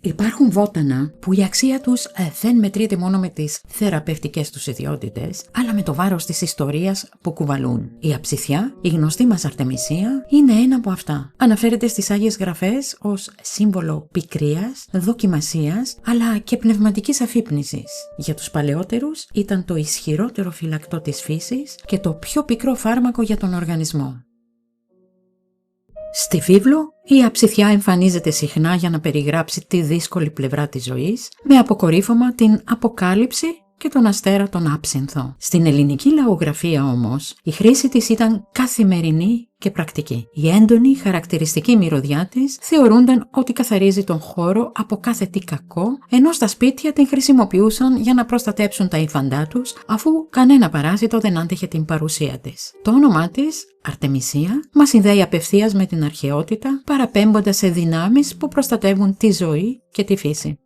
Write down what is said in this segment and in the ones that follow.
Υπάρχουν βότανα που η αξία τους δεν μετριέται μόνο με τις θεραπευτικές τους ιδιότητες, αλλά με το βάρος της ιστορίας που κουβαλούν. Η αψιθιά, η γνωστή μας Αρτεμισία, είναι ένα από αυτά. Αναφέρεται στις Άγιες Γραφές ως σύμβολο πικρίας, δοκιμασίας, αλλά και πνευματικής αφύπνισης. Για τους παλαιότερους ήταν το ισχυρότερο φυλακτό της φύσης και το πιο πικρό φάρμακο για τον οργανισμό. Στη βίβλο, η αψιθιά εμφανίζεται συχνά για να περιγράψει τη δύσκολη πλευρά της ζωής, με αποκορύφωμα την Αποκάλυψη και τον Αστέρα τον Άψυνθο. Στην ελληνική λαογραφία όμως, η χρήση της ήταν καθημερινή και πρακτική. Η έντονη χαρακτηριστική μυρωδιά της θεωρούνταν ότι καθαρίζει τον χώρο από κάθε τι κακό, ενώ στα σπίτια την χρησιμοποιούσαν για να προστατέψουν τα υφαντά τους, αφού κανένα παράσιτο δεν άντεχε την παρουσία της. Το όνομά της, Αρτεμισία, μας συνδέει απευθείας με την αρχαιότητα, παραπέμποντας σε δυνάμεις που προστατεύουν τη ζωή και τη φύση.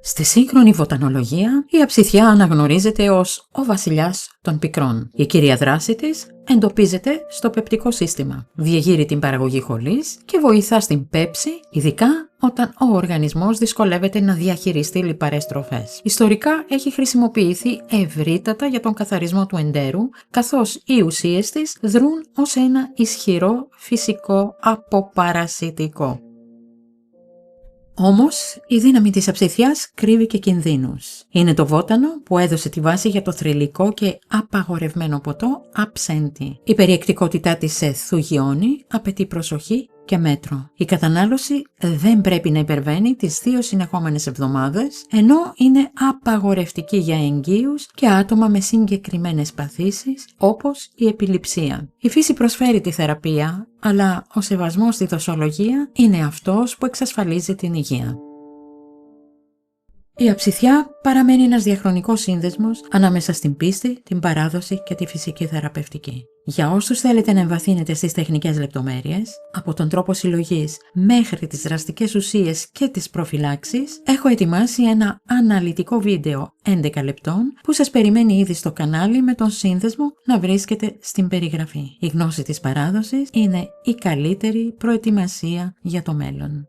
Στη σύγχρονη βοτανολογία, η αψιθιά αναγνωρίζεται ως ο βασιλιάς των πικρών. Η κύρια δράση της εντοπίζεται στο πεπτικό σύστημα. Διεγείρει την παραγωγή χολής και βοηθά στην πέψη, ειδικά όταν ο οργανισμός δυσκολεύεται να διαχειριστεί λιπαρές τροφές. Ιστορικά έχει χρησιμοποιηθεί ευρύτατα για τον καθαρισμό του εντέρου, καθώς οι ουσίες της δρούν ως ένα ισχυρό φυσικό αποπαρασιτικό. Όμως, η δύναμη της αψιθιάς κρύβει και κινδύνους. Είναι το βότανο που έδωσε τη βάση για το θρυλικό και απαγορευμένο ποτό αψέντη. Η περιεκτικότητά της σε θουγιώνει απαιτεί προσοχή και μέτρο. Η κατανάλωση δεν πρέπει να υπερβαίνει τις 2 συνεχόμενες εβδομάδες, ενώ είναι απαγορευτική για εγγύους και άτομα με συγκεκριμένες παθήσεις, όπως η επιληψία. Η φύση προσφέρει τη θεραπεία, αλλά ο σεβασμός στη δοσολογία είναι αυτός που εξασφαλίζει την υγεία. Η αψιθιά παραμένει ένας διαχρονικός σύνδεσμος ανάμεσα στην πίστη, την παράδοση και τη φυσική θεραπευτική. Για όσους θέλετε να εμβαθύνετε στις τεχνικές λεπτομέρειες, από τον τρόπο συλλογής μέχρι τις δραστικές ουσίες και τις προφυλάξεις, έχω ετοιμάσει ένα αναλυτικό βίντεο 11 λεπτών που σας περιμένει ήδη στο κανάλι με τον σύνδεσμο να βρίσκεται στην περιγραφή. Η γνώση της παράδοσης είναι η καλύτερη προετοιμασία για το μέλλον.